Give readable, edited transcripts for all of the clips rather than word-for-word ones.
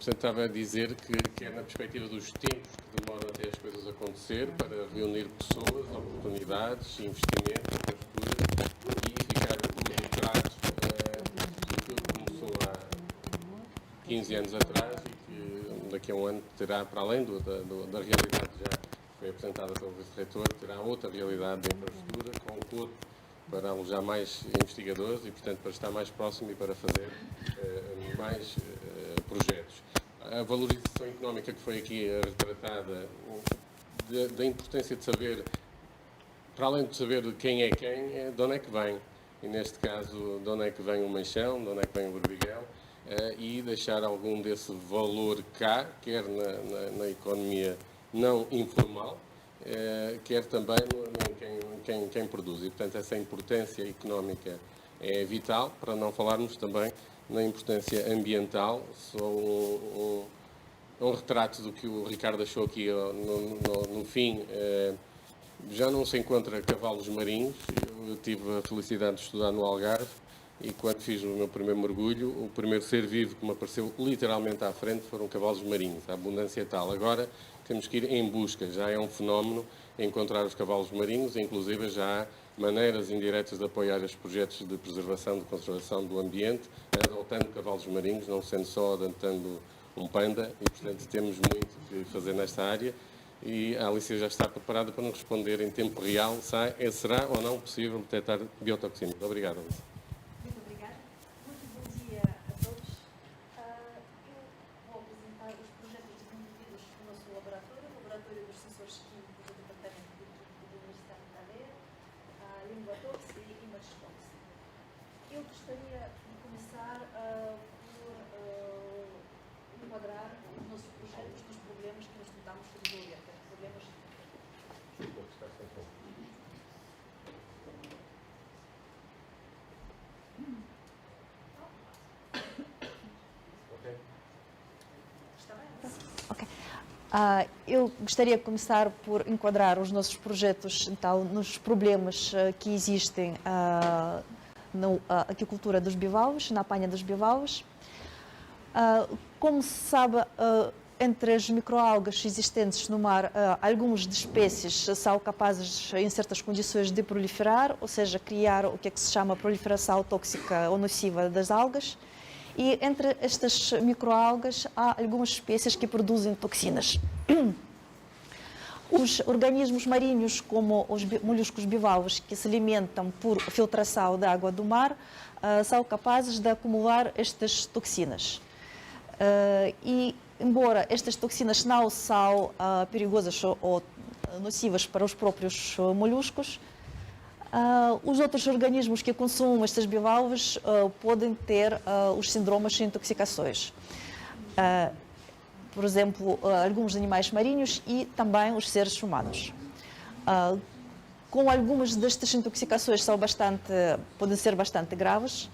portanto, estava a dizer que é na perspectiva dos tempos que demoram até as coisas acontecer, para reunir pessoas, oportunidades, investimento, infraestrutura e ficar um retrato daquilo que começou há 15 anos atrás e que daqui a um ano terá, para além da realidade já foi apresentada pelo Vice-Reitor, terá outra realidade de infraestrutura com um corpo para alojar mais investigadores e, portanto, para estar mais próximo e para fazer mais projetos. A valorização económica que foi aqui retratada, da importância de saber, para além de saber quem é quem, de onde é que vem. E, neste caso, de onde é que vem o Meixão, de onde é que vem o Berbiguel, e deixar algum desse valor cá, quer na economia não informal, quer também em quem produz. E, portanto, essa importância económica é vital, para não falarmos também na importância ambiental. Só um retrato do que o Ricardo achou aqui no fim. Já não se encontra cavalos marinhos. Eu tive a felicidade de estudar no Algarve e quando fiz o meu primeiro mergulho, o primeiro ser vivo que me apareceu literalmente à frente foram cavalos marinhos. A abundância é tal. Agora temos que ir em busca. Já é um fenómeno encontrar os cavalos marinhos, inclusive já há maneiras indiretas de apoiar os projetos de preservação, de conservação do ambiente, adotando cavalos marinhos, não sendo só adotando um panda, e portanto temos muito que fazer nesta área. E a Alicia já está preparada para nos responder em tempo real se será ou não possível detectar biotoxinas. Obrigado, Alicia. Muito obrigada. Muito bom dia a todos. Eu vou apresentar os projetos desenvolvidos no nosso laboratório, o Laboratório dos Sensores Químicos do Departamento de Química da Universidade de Aveiro, a Linguatox e Imagetox. Eu gostaria de começar por enquadrar os nossos projetos nos problemas que nós tentamos resolver. Problemas. Ok. Eu gostaria de começar por enquadrar os nossos projetos então, nos problemas que existem na aquicultura dos bivalves, na apanha dos bivalves. Como se sabe, entre as microalgas existentes no mar, algumas de espécies são capazes, em certas condições, de proliferar, ou seja, criar o que é que se chama proliferação tóxica ou nociva das algas. E entre estas microalgas há algumas espécies que produzem toxinas. Os organismos marinhos, como os moluscos bivalves, que se alimentam por filtração da água do mar, são capazes de acumular estas toxinas. E, embora estas toxinas não são perigosas ou nocivas para os próprios moluscos, os outros organismos que consumem estas bivalves podem ter os síndromes de intoxicações. Por exemplo, alguns animais marinhos e também os seres humanos. Com algumas destas intoxicações podem ser bastante graves,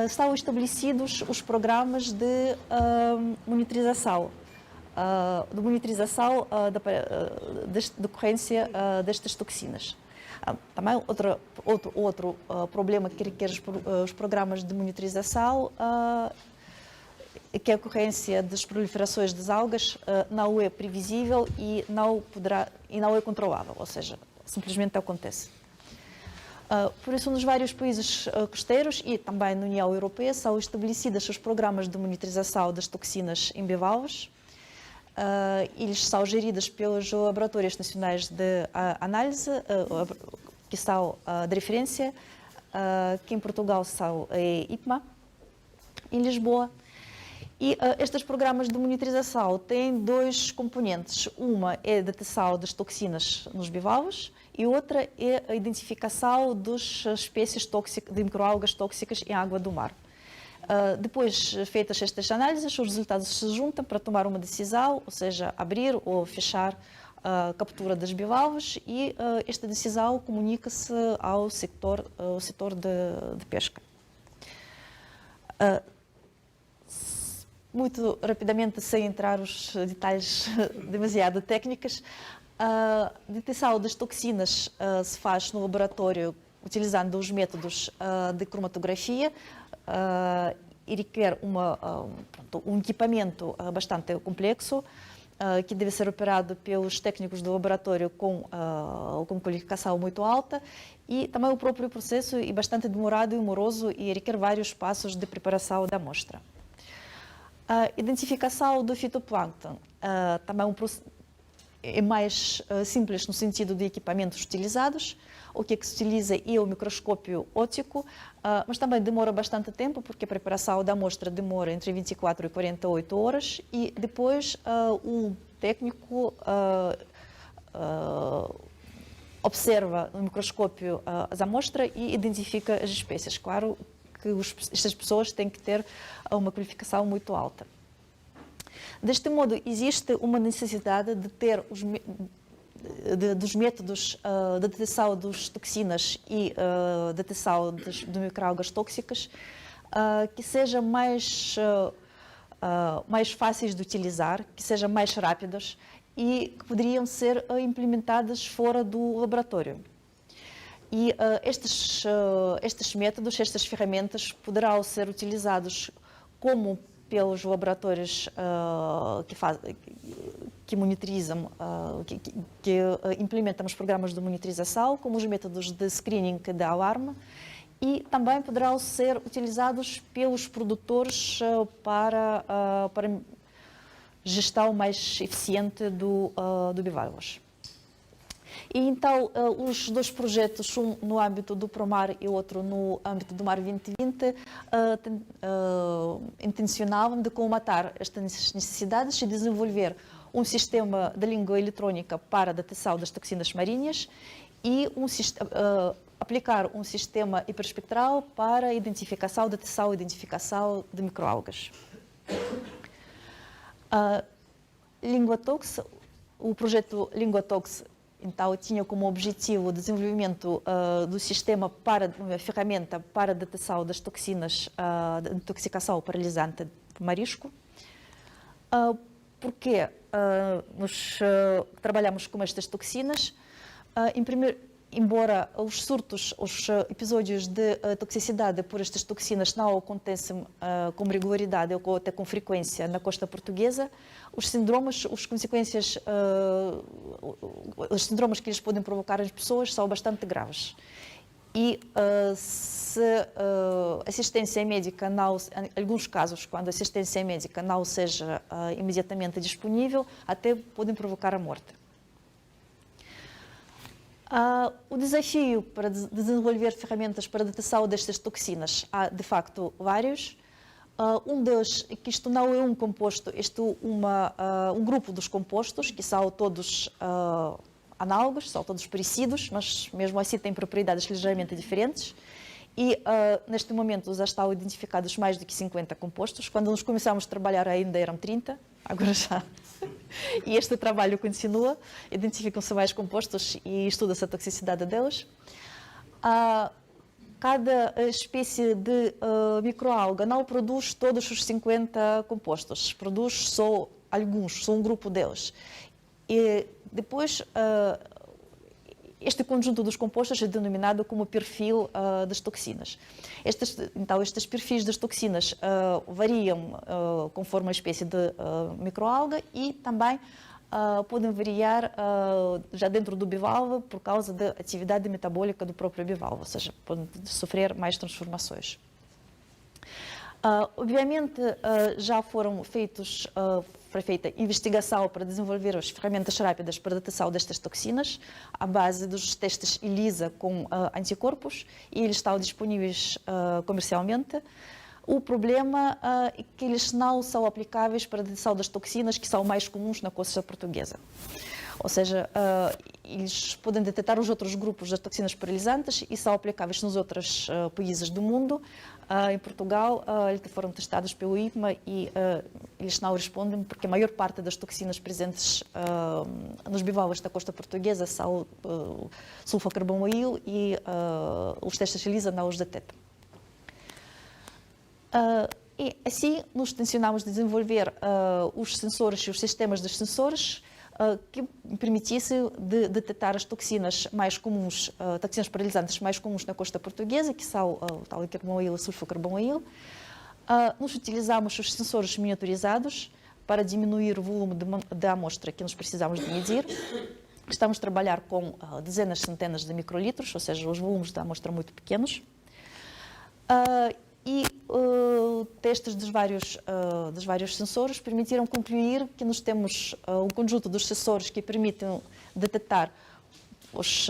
estão estabelecidos os programas de monitorização da decorrência destas toxinas. Também outro problema que requer os programas de monitorização é que a ocorrência das proliferações das algas não é previsível e não é controlável, ou seja, simplesmente acontece. Por isso, nos vários países costeiros e também na União Europeia são estabelecidos os programas de monitorização das toxinas em bivalves. Eles são geridos pelos laboratórios nacionais de análise, que são de referência, que em Portugal são a IPMA, em Lisboa. E estes programas de monitorização têm dois componentes. Uma é a detecção das toxinas nos bivalves e outra é a identificação das espécies de microalgas tóxicas em água do mar. Depois, feitas estas análises, os resultados se juntam para tomar uma decisão, ou seja, abrir ou fechar a captura das bivalves e esta decisão comunica-se ao setor de pesca. Muito rapidamente, sem entrar nos detalhes demasiado técnicos, a detecção das toxinas se faz no laboratório utilizando os métodos de cromatografia e requer um equipamento bastante complexo, que deve ser operado pelos técnicos do laboratório com qualificação muito alta, e também o próprio processo é bastante demorado e moroso e requer vários passos de preparação da amostra. A identificação do fitoplâncton também é mais simples no sentido de equipamentos utilizados. O que se utiliza é o microscópio óptico, mas também demora bastante tempo, porque a preparação da amostra demora entre 24 e 48 horas, e depois o técnico observa no microscópio as amostras e identifica as espécies. Claro que estas pessoas têm que ter uma qualificação muito alta. Deste modo, existe uma necessidade de ter dos métodos de detecção das toxinas e detecção de microalgas tóxicas que sejam mais fáceis de utilizar, que sejam mais rápidos e que poderiam ser implementadas fora do laboratório. E estes métodos, estas ferramentas poderão ser utilizados como pelos laboratórios que monitorizam, que implementam os programas de monitorização, como os métodos de screening de alarme, e também poderão ser utilizados pelos produtores para gestão mais eficiente do bivalvos. E então, os dois projetos, um no âmbito do PROMAR e outro no âmbito do MAR 2020, intencionavam de colmatar estas necessidades e desenvolver um sistema de língua eletrônica para a detecção das toxinas marinhas e aplicar um sistema hiperespectral para a detecção e identificação de microalgas. LinguaTox, o projeto LinguaTox, então, tinha como objetivo o desenvolvimento do sistema uma ferramenta para a detecção das toxinas de intoxicação paralisante do marisco. Porque nós trabalhamos com estas toxinas, embora os surtos, os episódios de toxicidade por estas toxinas não acontecem com regularidade ou até com frequência na costa portuguesa, os sintomas que eles podem provocar nas pessoas são bastante graves. E se a assistência médica não, em alguns casos, quando a assistência médica não seja imediatamente disponível, até podem provocar a morte. O desafio para desenvolver ferramentas para a detecção destas toxinas há, de facto, vários. Um deles é que isto não é um composto, isto é um grupo dos compostos, que são todos análogos, são todos parecidos, mas mesmo assim têm propriedades ligeiramente diferentes. E neste momento já estão identificados mais do que 50 compostos. Quando nós começámos a trabalhar ainda eram 30, agora já. E este trabalho continua, identificam-se mais compostos e estuda-se a toxicidade deles. Cada espécie de microalga não produz todos os 50 compostos, produz só alguns, só um grupo deles. E depois, este conjunto dos compostos é denominado como perfil das toxinas. Então, estes perfis das toxinas variam conforme a espécie de microalga e também podem variar já dentro do bivalvo por causa da atividade metabólica do próprio bivalvo, ou seja, podem sofrer mais transformações. Obviamente, já foi feita investigação para desenvolver as ferramentas rápidas para a detecção destas toxinas, à base dos testes ELISA com anticorpos, e eles estão disponíveis comercialmente. O problema é que eles não são aplicáveis para a detecção das toxinas que são mais comuns na costa portuguesa. Ou seja, eles podem detectar os outros grupos das toxinas paralisantes e são aplicáveis nos outros países do mundo. Em Portugal, eles foram testados pelo IPMA e eles não respondem porque a maior parte das toxinas presentes nos bivalvos da costa portuguesa são sulfocarbonoil e os testes ELISA não os detectam. E assim, nós tencionamos desenvolver os sensores e os sistemas dos sensores que permitissem detectar as toxinas mais comuns, toxinas paralisantes mais comuns na costa portuguesa, que são o tal carbonoil e sulfocarbonoil, Nós utilizamos os sensores miniaturizados para diminuir o volume da amostra que nós precisamos de medir. Estamos a trabalhar com dezenas, centenas de microlitros, ou seja, os volumes da amostra muito pequenos. Testes dos vários sensores permitiram concluir que nós temos um conjunto dos sensores que permitem detectar as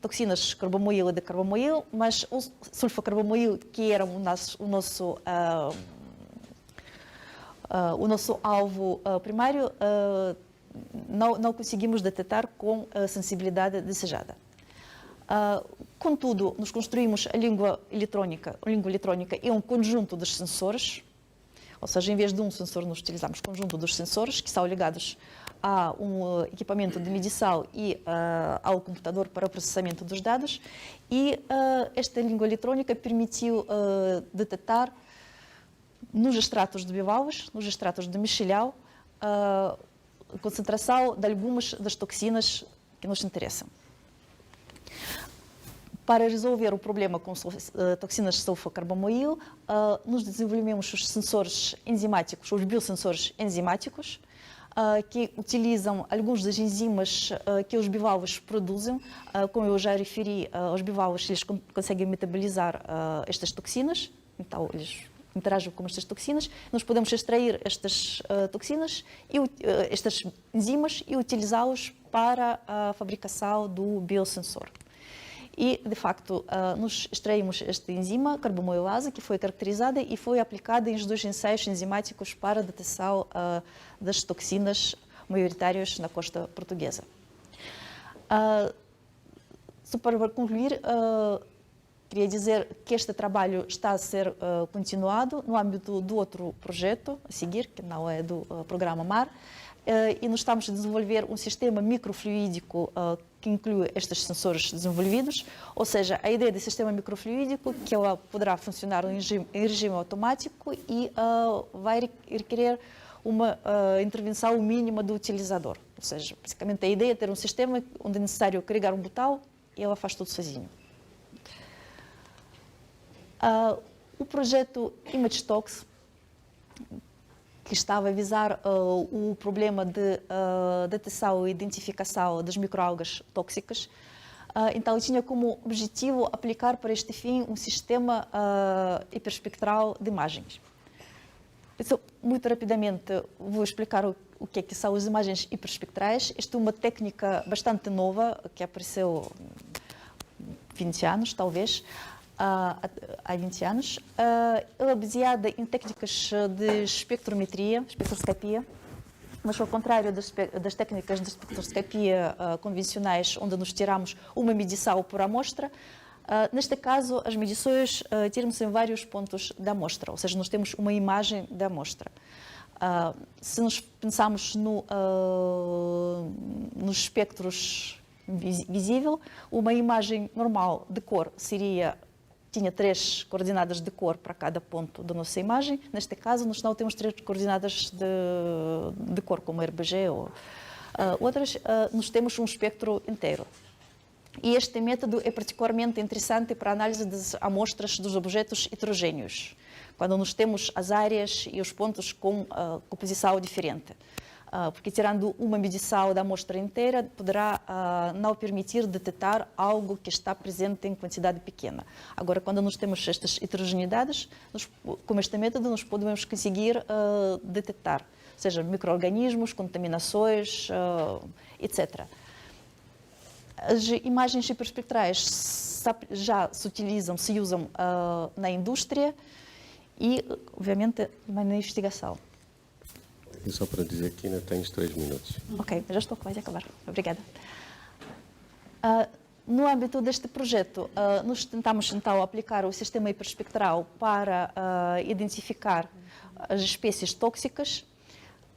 toxinas carbamoil e decarbamoil, mas o sulfocarbamoil, que era o nosso alvo primário, não conseguimos detectar com a sensibilidade desejada. Contudo, nós construímos a língua eletrônica é um conjunto de sensores, ou seja, em vez de um sensor, nós utilizamos um conjunto dos sensores que são ligados a um equipamento de medição e ao computador para o processamento dos dados. E esta língua eletrônica permitiu detectar nos extratos de bivalves, nos extratos de mexilhau, a concentração de algumas das toxinas que nos interessam. Para resolver o problema com toxinas de sulfocarbamoil, nós desenvolvemos os sensores enzimáticos, os biosensores enzimáticos, que utilizam alguns das enzimas que os bivalves produzem. Como eu já referi, os bivalves eles conseguem metabolizar estas toxinas, então eles interagem com estas toxinas. Nós podemos extrair estas toxinas, estas enzimas e utilizá-los para a fabricação do biosensor. E, de facto, nós extraímos esta enzima, carbamoilase, que foi caracterizada e foi aplicada em dois ensaios enzimáticos para a detecção das toxinas maioritárias na costa portuguesa. Só para concluir, queria dizer que este trabalho está a ser continuado no âmbito do outro projeto a seguir, que não é do programa MAR, e nós estamos a desenvolver um sistema microfluídico que inclui estes sensores desenvolvidos, ou seja, a ideia do sistema microfluídico que ela poderá funcionar em regime automático e vai requerer uma intervenção mínima do utilizador. Ou seja, basicamente a ideia é ter um sistema onde é necessário carregar um botão e ela faz tudo sozinho. O projeto ImageTox, que estava a visar o problema de detecção e identificação das microalgas tóxicas. Então, tinha como objetivo aplicar para este fim um sistema hiperespectral de imagens. Então, muito rapidamente, vou explicar o que são as imagens hiperespectrais. Esta é uma técnica bastante nova, que apareceu há 20 anos, talvez. Há 20 anos, ela é baseada em técnicas de espectroscopia, mas ao contrário das técnicas de espectroscopia convencionais, onde nós tiramos uma medição por amostra, neste caso as medições tiram-se em vários pontos da amostra, ou seja, nós temos uma imagem da amostra. Se nós pensarmos nos espectros visível, uma imagem normal de cor tinha 3 coordenadas de cor para cada ponto da nossa imagem. Neste caso, nós não temos 3 coordenadas de cor, como RGB ou outras. Nós temos um espectro inteiro. E este método é particularmente interessante para a análise das amostras dos objetos heterogêneos, quando nós temos as áreas e os pontos com composição diferente. Porque tirando uma medição da amostra inteira, poderá não permitir detectar algo que está presente em quantidade pequena. Agora, quando nós temos estas heterogeneidades, com este método, nós podemos conseguir detectar, seja micro-organismos, contaminações, etc. As imagens hiperespectrais já se usam na indústria e, obviamente, na investigação. E só para dizer que ainda tens 3 minutos. Ok, já estou quase a acabar. Obrigada. No âmbito deste projeto, nós tentamos então aplicar o sistema hiperespectral para identificar as espécies tóxicas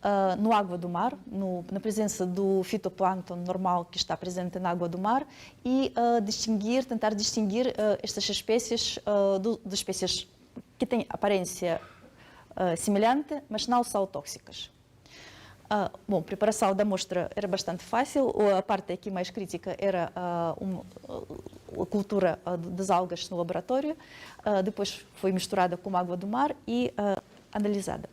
na água do mar, na presença do fitoplâncton normal que está presente na água do mar e tentar distinguir estas espécies de espécies que têm aparência semelhante, mas não são tóxicas. A preparação da amostra era bastante fácil. A parte aqui mais crítica era a cultura das algas no laboratório, depois foi misturada com água do mar e analisada.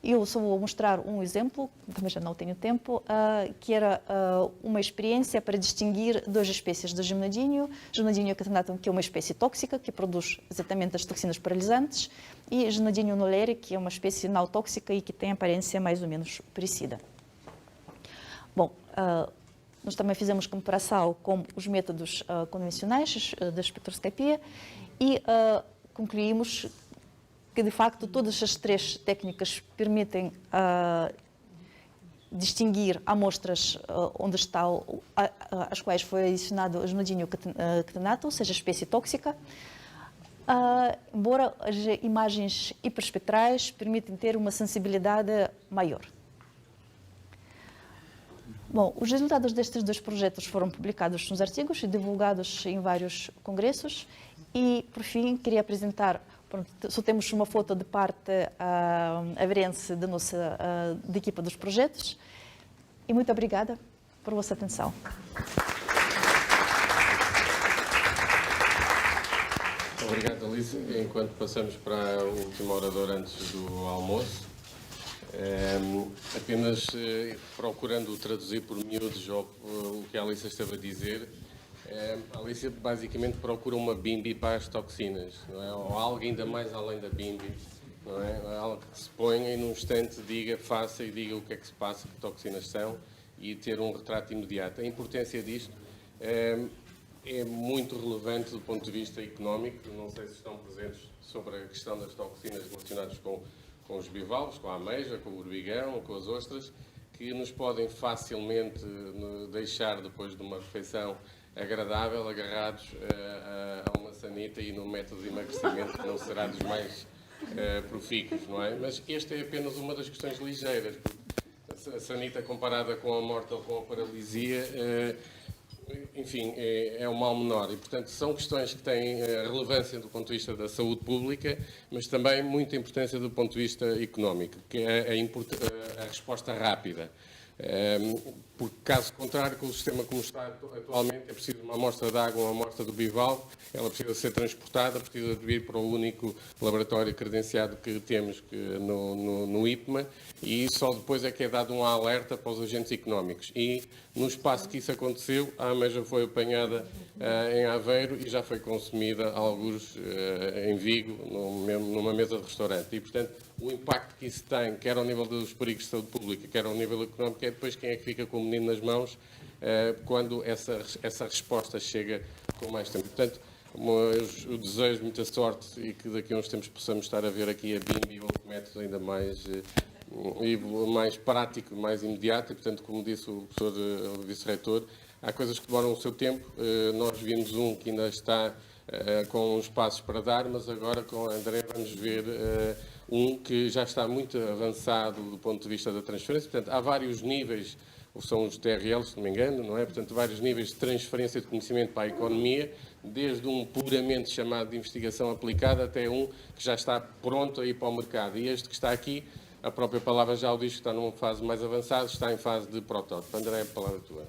Eu só vou mostrar um exemplo, também já não tenho tempo, que era uma experiência para distinguir duas espécies do Gymnodinho. Gymnodinho catenatum, que é uma espécie tóxica, que produz exatamente as toxinas paralisantes, e Gymnodinho noleri, que é uma espécie não tóxica e que tem aparência mais ou menos parecida. Bom, nós também fizemos comparação com os métodos convencionais da espectroscopia e concluímos que, de facto, todas as três técnicas permitem distinguir amostras onde estão, às quais foi adicionado o Gymnodinho catenatum, ou seja, espécie tóxica, embora as imagens hiperespectrais permitem ter uma sensibilidade maior. Bom, os resultados destes dois projetos foram publicados nos artigos e divulgados em vários congressos e, por fim, queria apresentar. Só temos uma foto de parte averense da nossa da equipa dos projetos. E muito obrigada por vossa atenção. Obrigado, Alice. Enquanto passamos para a última oradora antes do almoço, apenas procurando traduzir por miúdos o que a Alice esteve a dizer. A Alice basicamente procura uma bimbi para as toxinas, não é? Ou algo ainda mais além da bimbi, não é? Algo que se ponha e num instante faça e diga o que é que se passa, que toxinas são, e ter um retrato imediato. A importância disto é muito relevante do ponto de vista económico. Não sei se estão presentes sobre a questão das toxinas relacionadas com os bivalves, com a ameixa, com o urbigão, com as ostras, que nos podem facilmente deixar, depois de uma refeição agradável, agarrados a uma sanita e num método de emagrecimento que não será dos mais profícuos, não é? Mas esta é apenas uma das questões ligeiras. A sanita comparada com a morte ou com a paralisia, enfim, é um mal menor. E, portanto, são questões que têm relevância do ponto de vista da saúde pública, mas também muita importância do ponto de vista económico, que é a resposta rápida. Porque, caso contrário, com o sistema como está atualmente, é preciso uma amostra de água, uma amostra do bivalve, ela precisa ser transportada, precisa de vir para o único laboratório credenciado que temos no IPMA, e só depois é que é dado um alerta para os agentes económicos. E, no espaço que isso aconteceu, a ameixa foi apanhada em Aveiro e já foi consumida, alguns em Vigo, numa mesa de restaurante. E, portanto, o impacto que isso tem, quer ao nível dos perigos de saúde pública, quer ao nível económico, é depois quem é que fica com o menino nas mãos quando essa resposta chega com mais tempo. Portanto, eu desejo muita sorte e que daqui a uns tempos possamos estar a ver aqui a BIM e outro método ainda mais prático, mais imediato, e, portanto, como disse o professor vice-reitor, há coisas que demoram o seu tempo. Nós vimos um que ainda está com uns passos para dar, mas agora com a André vamos ver um que já está muito avançado do ponto de vista da transferência. Portanto, há vários níveis, são os TRLs, se não me engano, não é? Portanto, vários níveis de transferência de conhecimento para a economia, desde um puramente chamado de investigação aplicada até um que já está pronto a ir para o mercado. E este que está aqui, a própria palavra já o diz, que está numa fase mais avançada, está em fase de protótipo. André, a palavra é tua.